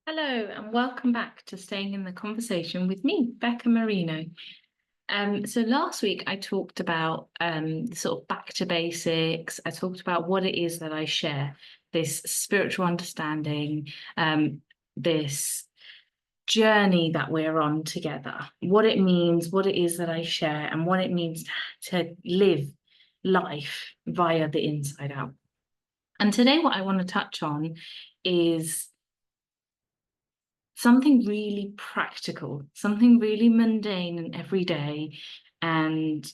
Hello and welcome back to Staying in the Conversation with me, Becca Marino. So last week I talked about sort of back to basics. I talked about what it is that I share, this spiritual understanding, this journey that we're on together, what it means, what it is that I share, and what it means to live life via the inside out. And today, what I want to touch on is something really practical, something really mundane and everyday, and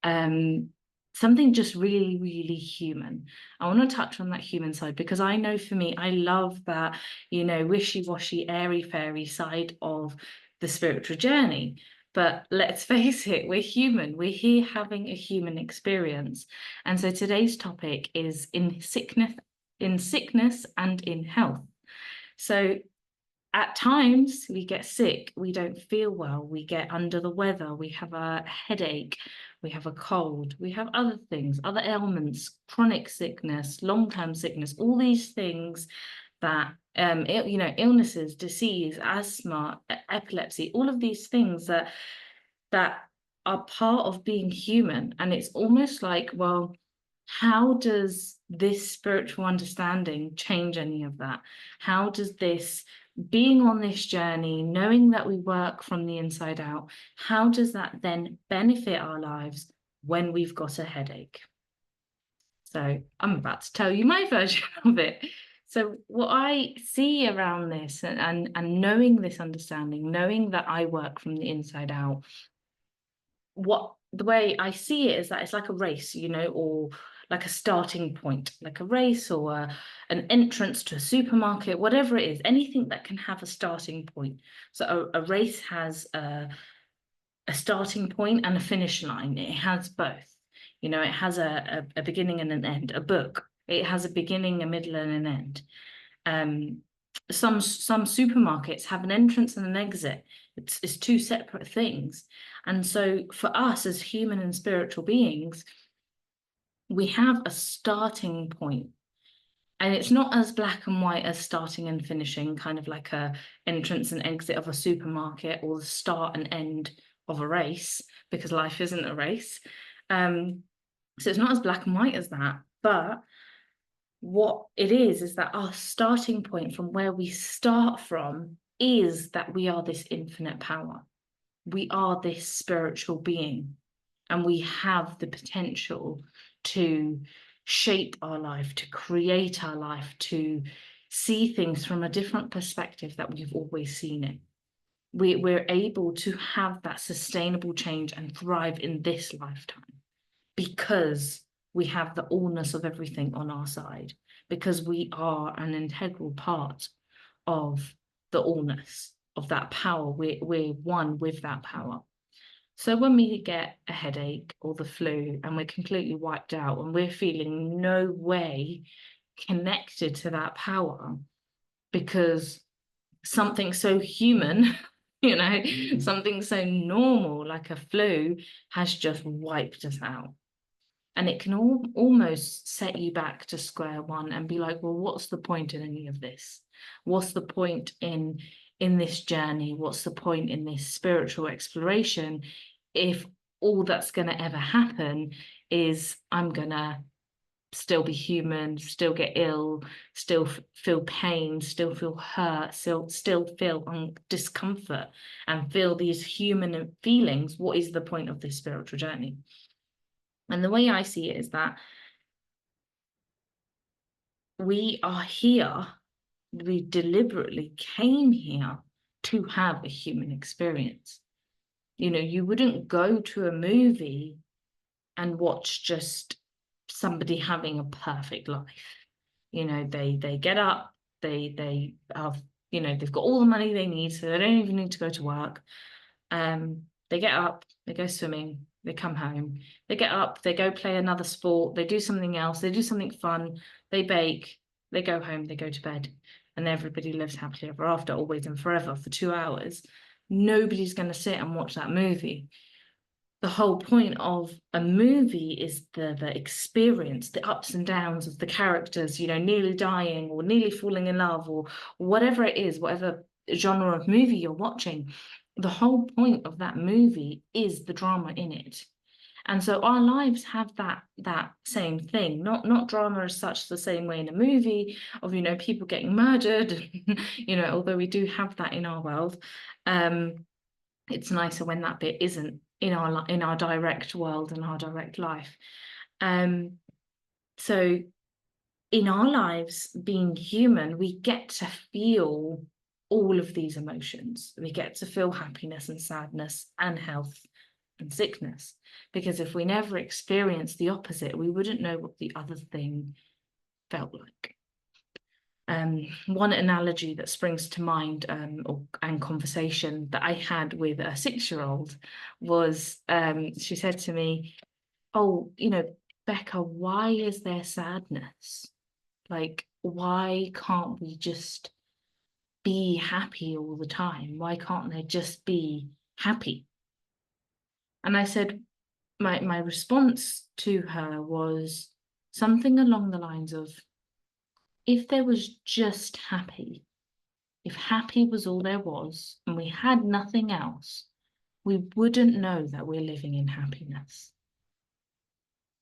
something just really, really human. I want to touch on that human side because I know for me, I love that, wishy-washy, airy-fairy side of the spiritual journey. But let's face it, we're human. We're here having a human experience. And so today's topic is in sickness and in health. So at times we get sick, we don't feel well, we get under the weather, we have a headache, we have a cold, we have other things, other ailments, chronic sickness, long-term sickness, all these things that illnesses, disease, asthma, epilepsy, all of these things that are part of being human. And it's almost like, well, how does this spiritual understanding change any of that? How does this being on this journey, knowing that we work from the inside out, how does that then benefit our lives when we've got a headache? So I'm about to tell you my version of it. So what I see around this and knowing this understanding, knowing that I work from the inside out, what the way I see it is that it's like a race, or like a starting point, like a race or an entrance to a supermarket, whatever it is, anything that can have a starting point. So a race has a starting point and a finish line. It has both. It has a beginning and an end. A book, it has a beginning, a middle, and an end. Some supermarkets have an entrance and an exit. It's two separate things. And so for us as human and spiritual beings, we have a starting point. And it's not as black and white as starting and finishing, kind of like a entrance and exit of a supermarket or the start and end of a race, because life isn't a race. So it's not as black and white as that. But what it is that our starting point from where we start from is that we are this infinite power. We are this spiritual being, and we have the potential to shape our life, to create our life, to see things from a different perspective that we've always seen it. We're able to have that sustainable change and thrive in this lifetime because we have the allness of everything on our side, because we are an integral part of the allness of that power. We're one with that power. So when we get a headache or the flu and we're completely wiped out and we're feeling no way connected to that power because something so human, something so normal like a flu has just wiped us out. And it can almost set you back to square one and be like, well, what's the point in any of this? What's the point in this journey? What's the point in this spiritual exploration if all that's going to ever happen is I'm going to still be human, still get ill, still feel pain, still feel hurt, still feel discomfort and feel these human feelings? What is the point of this spiritual journey? And the way I see it is that we are here, we deliberately came here to have a human experience. You wouldn't go to a movie and watch just somebody having a perfect life. They get up, they have, they've got all the money they need, so they don't even need to go to work. They get up, they go swimming, they come home, they get up, they go play another sport, they do something else, they do something fun, they bake, they go home, they go to bed, and everybody lives happily ever after, always and forever for 2 hours. Nobody's going to sit and watch that movie. the whole point of a movie is the experience, the ups and downs of the characters, you know, nearly dying or nearly falling in love or whatever it is, whatever genre of movie you're watching. The whole point of that movie is the drama in it. And so our lives have that same thing, not drama as such the same way in a movie of, you know, people getting murdered, you know, although we do have that in our world. It's nicer when that bit isn't in our direct world and our direct life. So in our lives, being human, we get to feel all of these emotions. We get to feel happiness and sadness and health and sickness. Because if we never experienced the opposite, we wouldn't know what the other thing felt like. One analogy that springs to mind and conversation that I had with a 6-year-old was she said to me, oh, you know, Becca, why is there sadness? Like, why can't we just be happy all the time? Why can't there just be happy? And I said, my response to her was something along the lines of, if there was just happy, if happy was all there was and we had nothing else, we wouldn't know that we're living in happiness.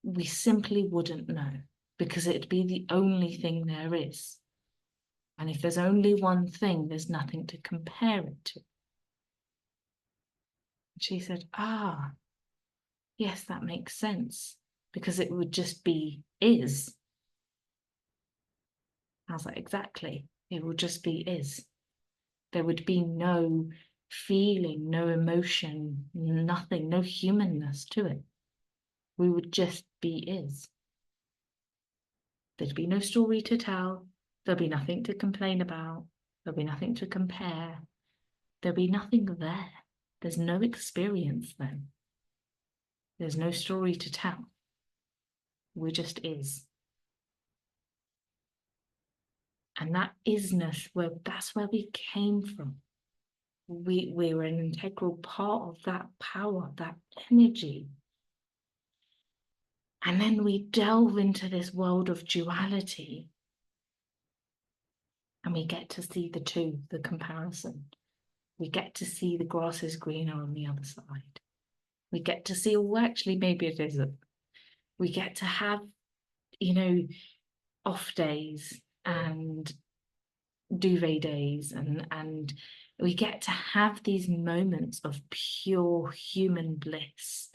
We simply wouldn't know because it'd be the only thing there is. And if there's only one thing, there's nothing to compare it to. She said, ah, yes, that makes sense because it would just be is. I was like, exactly. It would just be is. There would be no feeling, no emotion, nothing, no humanness to it. We would just be is. There'd be no story to tell. There'll be nothing to complain about. There'll be nothing to compare. There'll be nothing there. There's no experience then. There's no story to tell. We just is. And that isness, that's where we came from. We're an integral part of that power, that energy. And then we delve into this world of duality and we get to see the two, the comparison. We get to see the grass is greener on the other side. We get to see, well, actually, maybe it isn't. We get to have, you know, off days and duvet days and we get to have these moments of pure human bliss,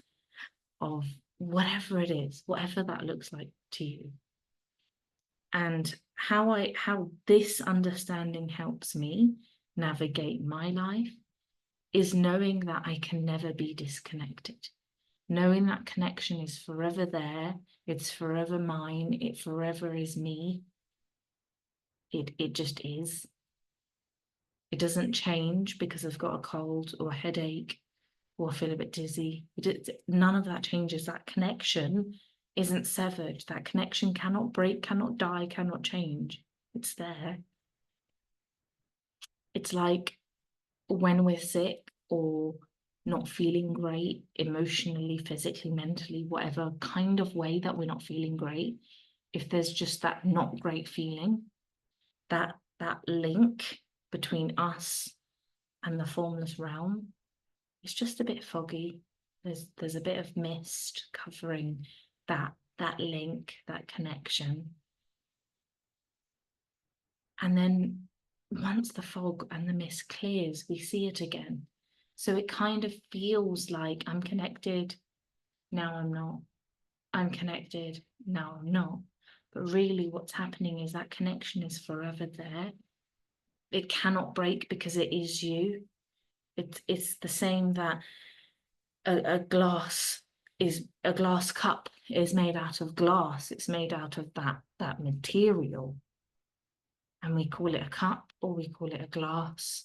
of whatever it is, whatever that looks like to you. And how this understanding helps me navigate my life is knowing that I can never be disconnected. Knowing that connection is forever there, it's forever mine, it forever is me. It just is. It doesn't change because I've got a cold or a headache or I feel a bit dizzy. None of that changes. That connection isn't severed. That connection cannot break, cannot die, cannot change. It's there. It's like when we're sick or not feeling great emotionally, physically, mentally, whatever kind of way that we're not feeling great, if there's just that not great feeling, that link between us and the formless realm, it's just a bit foggy. There's a bit of mist covering that link, that connection. And then once the fog and the mist clears, we see it again. So it kind of feels like I'm connected, now I'm not. I'm connected, now I'm not. But really what's happening is that connection is forever there. It cannot break because it is you. It's the same that a glass cup is made out of glass. It's made out of that material. And we call it a cup, or we call it a glass,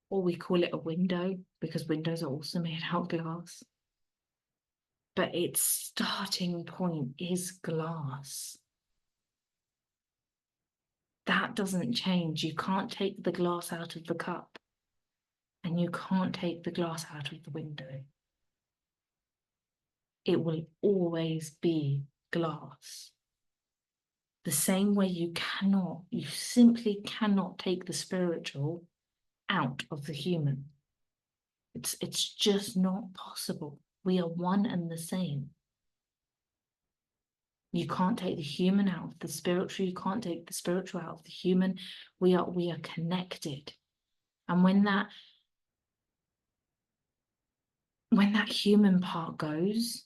or we call it a window, because windows are also made out of glass. But its starting point is glass. That doesn't change. You can't take the glass out of the cup. and you can't take the glass out of the window. It will always be glass. The same way you simply cannot take the spiritual out of the human. It's just not possible. We are one and the same. You can't take the human out of the spiritual. You can't take the spiritual out of the human. We are connected. And when that human part goes,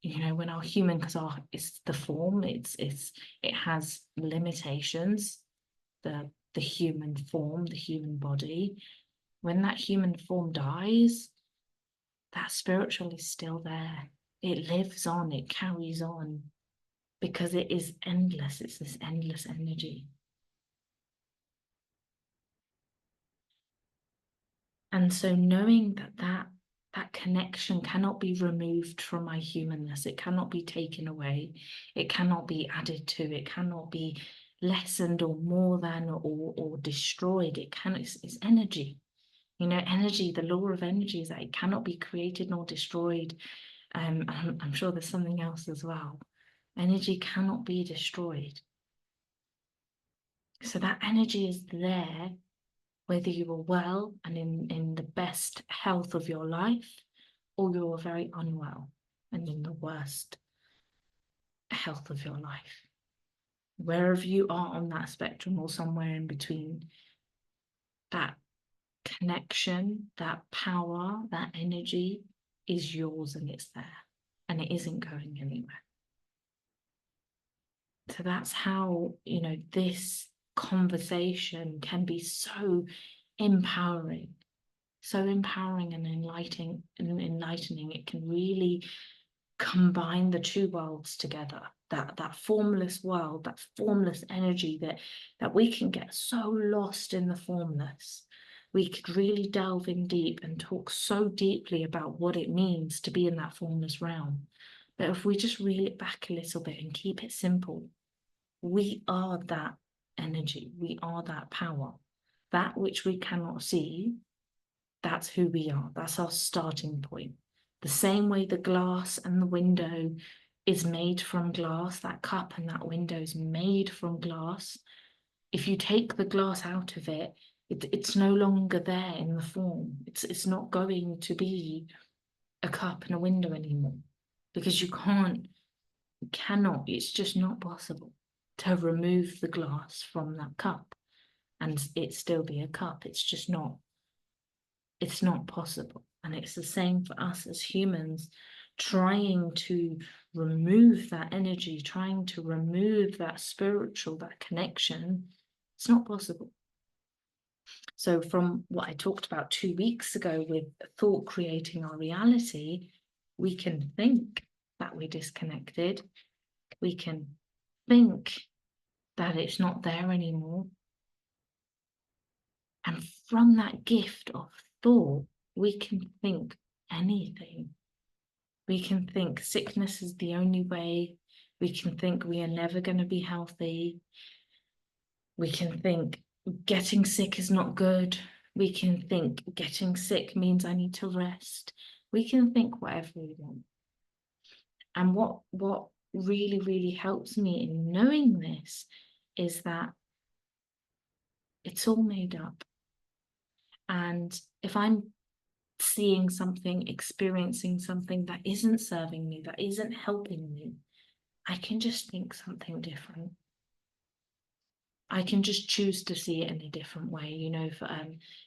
when our human, because it's the form, it has limitations, the human form, the human body. When that human form dies, that spiritual is still there. It lives on, it carries on, because it is endless. It's this endless energy. And so knowing that connection cannot be removed from my humanness, it cannot be taken away, it cannot be added to, it cannot be lessened or more than or destroyed. It's energy. Energy, the law of energy is that it cannot be created nor destroyed. I'm sure there's something else as well. Energy cannot be destroyed. So that energy is there, whether you are well and in the best health of your life, or you're very unwell and in the worst health of your life. Wherever you are on that spectrum or somewhere in between, that connection, that power, that energy is yours and it's there and it isn't going anywhere. So that's how, this conversation can be so empowering and enlightening. It can really combine the two worlds together, that formless world, that formless energy that we can get so lost in the formless. We could really delve in deep and talk so deeply about what it means to be in that formless realm. But if we just reel it back a little bit and keep it simple, we are that energy, we are that power. That which we cannot see, that's who we are. That's our starting point. The same way the glass and the window is made from glass, that cup and that window is made from glass. If you take the glass out of it, it's no longer there in the form. It's not going to be a cup and a window anymore, because you cannot, it's just not possible to remove the glass from that cup and it still be a cup. It's not possible. And it's the same for us as humans, trying to remove that energy, trying to remove that spiritual, that connection. It's not possible. So from what I talked about 2 weeks ago with thought creating our reality, we can think that we're disconnected. We can think that it's not there anymore. And from that gift of thought, we can think anything. We can think sickness is the only way. We can think we are never going to be healthy. We can think getting sick is not good. We can think getting sick means I need to rest. We can think whatever we want. And what really, really helps me in knowing this is that it's all made up. And if I'm seeing something, experiencing something that isn't serving me, that isn't helping me, I can just think something different. I can just choose to see it in a different way.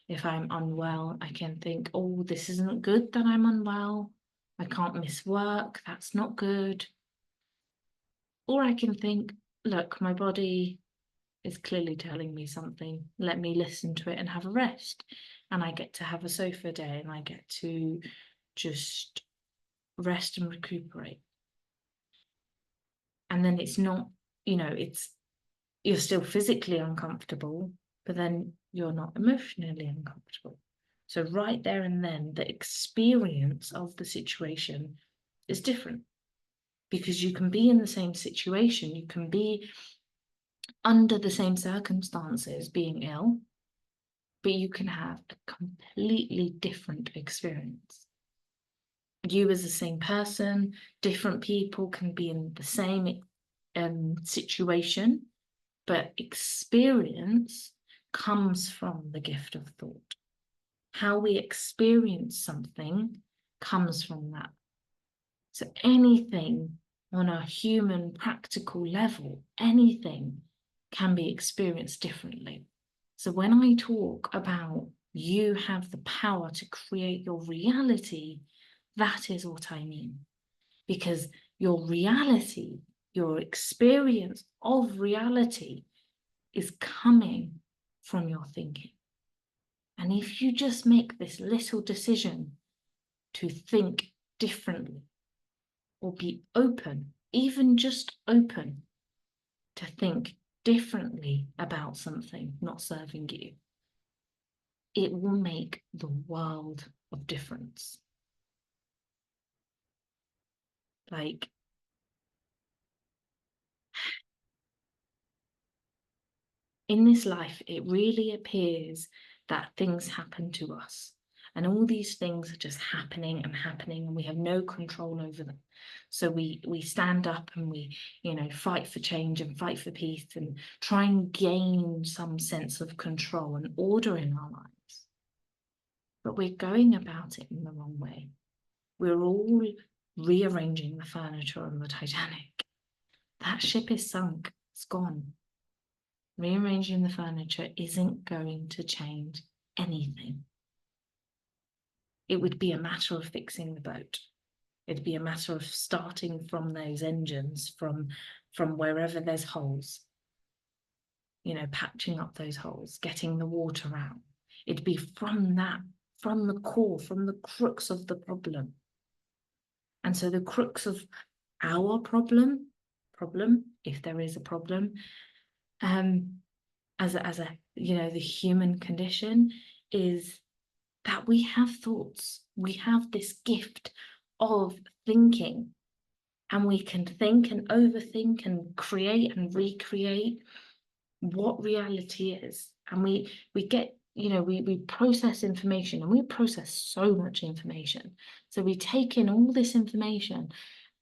If I'm unwell, I can think, oh, this isn't good that I'm unwell. I can't miss work. That's not good. Or I can think, look, my body is clearly telling me something. Let me listen to it and have a rest. And I get to have a sofa day and I get to just rest and recuperate. And then it's not, you're still physically uncomfortable, but then you're not emotionally uncomfortable. So right there and then, the experience of the situation is different, because you can be in the same situation, you can be under the same circumstances being ill, but you can have a completely different experience. You as the same person, different people can be in the same situation, but experience comes from the gift of thought. How we experience something comes from that. So anything on a human practical level, anything can be experienced differently. So when I talk about you have the power to create your reality, that is what I mean. Because your reality, your experience of reality is coming from your thinking. And if you just make this little decision to think differently or be open, even just open to think differently about something not serving you, it will make the world of difference. Like, in this life, it really appears that things happen to us. And all these things are just happening and happening, and we have no control over them. So we stand up and we, fight for change and fight for peace and try and gain some sense of control and order in our lives. But we're going about it in the wrong way. We're all rearranging the furniture on the Titanic. That ship is sunk, it's gone. Rearranging the furniture isn't going to change anything. It would be a matter of fixing the boat. It'd be a matter of starting from those engines, from wherever there's holes, patching up those holes, getting the water out. It'd be from that, from the core, from the crux of the problem. And so the crux of our problem, if there is a problem, as a the human condition, is that we have thoughts. We have this gift of thinking, and we can think and overthink and create and recreate what reality is. And we get, we process information, and we process so much information. So we take in all this information,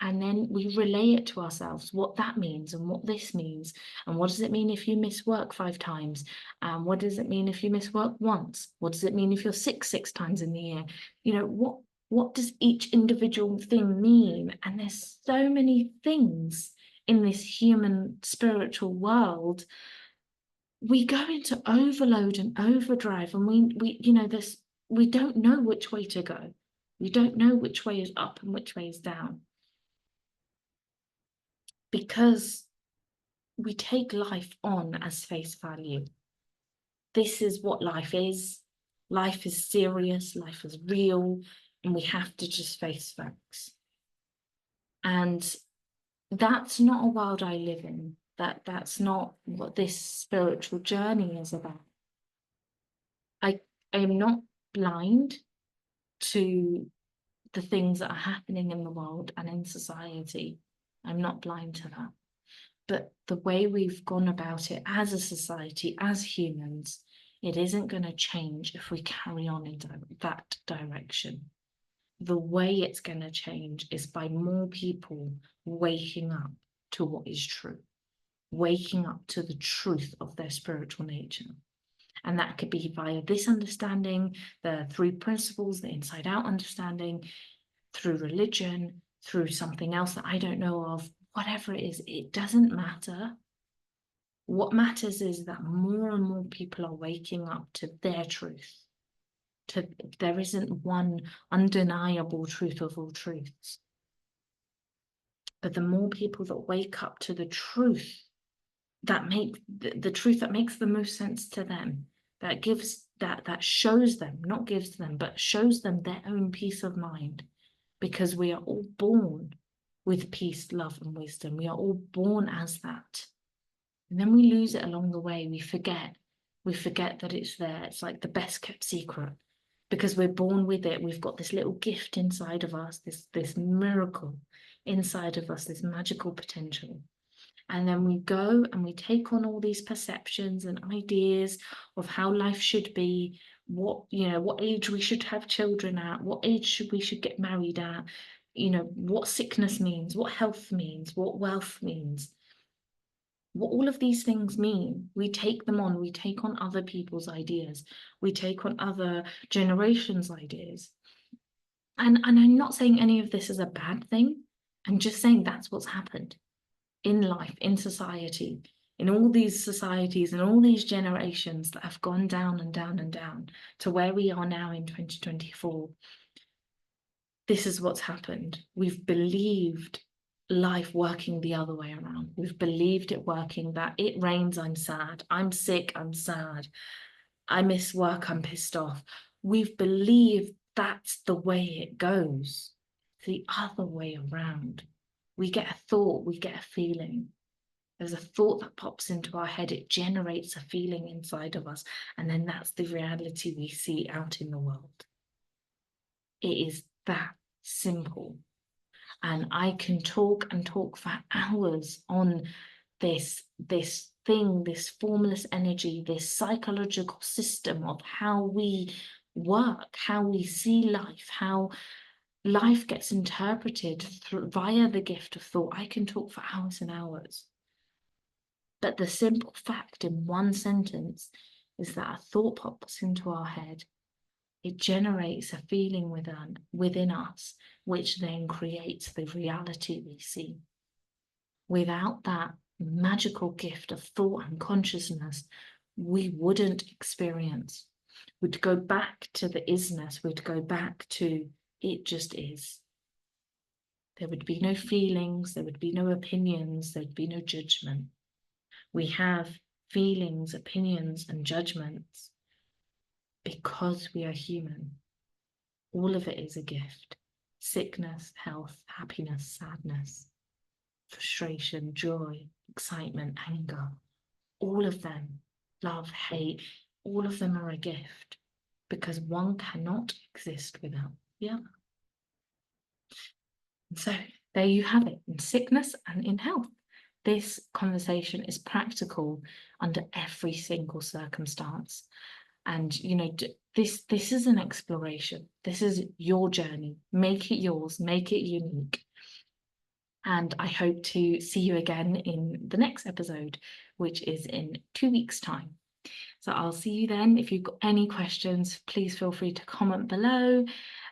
and then we relay it to ourselves, what that means and what this means. And what does it mean if you miss work 5 times? What does it mean if you miss work once? What does it mean if you're sick 6 times in the year? What does each individual thing mean? And there's so many things in this human spiritual world. We go into overload and overdrive, and we don't know which way to go. We don't know which way is up and which way is down, because we take life on as face value. This is what life is. Life is serious, life is real, and we have to just face facts. And that's not a world I live in. That's not what this spiritual journey is about. I am not blind to the things that are happening in the world and in society. I'm not blind to that. But the way we've gone about it as a society, as humans, it isn't going to change if we carry on in that direction. The way it's going to change is by more people waking up to what is true, waking up to the truth of their spiritual nature. And that could be via this understanding, the 3 principles, the inside out understanding, through religion, through something else that I don't know of, whatever it is, it doesn't matter. What matters is that more and more people are waking up to their truth. There isn't one undeniable truth of all truths. But the more people that wake up to the truth, that make the truth that makes the most sense to them, that gives that shows them, not gives them, but shows them their own peace of mind, because we are all born with peace, love, and wisdom. We are all born as that. And then we lose it along the way. We forget that it's there. It's like the best kept secret, because we're born with it. We've got this little gift inside of us, this miracle inside of us, this magical potential. And then we go and we take on all these perceptions and ideas of how life should be, what age we should have children at, what age we should get married at, what sickness means, what health means, what wealth means, what all of these things mean. We take them on, we take on other people's ideas, we take on other generations' ideas. And I'm not saying any of this is a bad thing. I'm just saying that's what's happened in life, in society, in all these societies and all these generations that have gone down and down and down to where we are now in 2024. This is what's happened. We've believed life working the other way around. We've believed it working, that it rains, I'm sad. I'm sick, I'm sad. I miss work, I'm pissed off. We've believed that's the way it goes. The other way around. We get a thought, we get a feeling. There's a thought that pops into our head, it generates a feeling inside of us, and then that's the reality we see out in the world. It is that simple. And I can talk and talk for hours on this thing, this formless energy, this psychological system of how we work, how we see life, how life gets interpreted via the gift of thought. I can talk for hours and hours. But the simple fact in one sentence is that a thought pops into our head. It generates a feeling within us, which then creates the reality we see. Without that magical gift of thought and consciousness, we wouldn't experience. We'd go back to the isness, we'd go back to it just is. There would be no feelings, there would be no opinions, there'd be no judgment. We have feelings, opinions, and judgments because we are human. All of it is a gift. Sickness, health, happiness, sadness, frustration, joy, excitement, anger, all of them, love, hate, all of them are a gift because one cannot exist without the other. And so there you have it, in sickness and in health. This conversation is practical under every single circumstance. And, this is an exploration. This is your journey. Make it yours, make it unique. And I hope to see you again in the next episode, which is in 2 weeks' time. So I'll see you then. If you've got any questions, please feel free to comment below.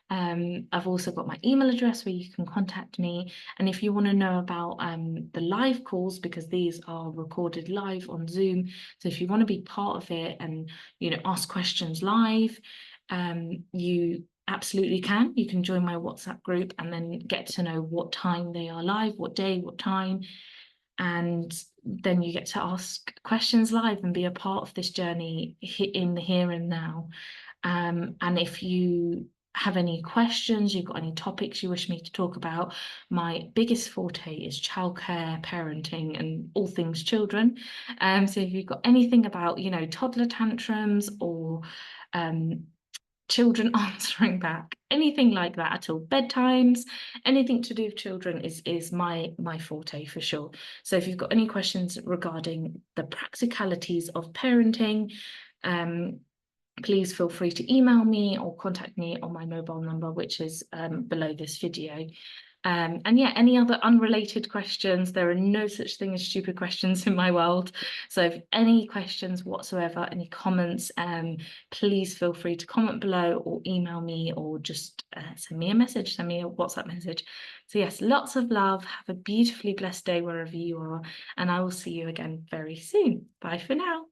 I've also got my email address where you can contact me. And if you want to know about the live calls, because these are recorded live on Zoom, so if you want to be part of it and ask questions live, you absolutely can. You can join my WhatsApp group and then get to know what time they are live, what day, what time, and then you get to ask questions live and be a part of this journey in the here and now. And if you have any questions, you've got any topics you wish me to talk about, my biggest forte is childcare, parenting, and all things children. So if you've got anything about, toddler tantrums or children answering back, anything like that at all, bedtimes, anything to do with children is my forte for sure. So if you've got any questions regarding the practicalities of parenting, please feel free to email me or contact me on my mobile number, which is below this video. And yeah, any other unrelated questions, there are no such thing as stupid questions in my world. So if any questions whatsoever, any comments, please feel free to comment below or email me or just send me a message, send me a WhatsApp message. So yes, lots of love. Have a beautifully blessed day wherever you are, and I will see you again very soon. Bye for now.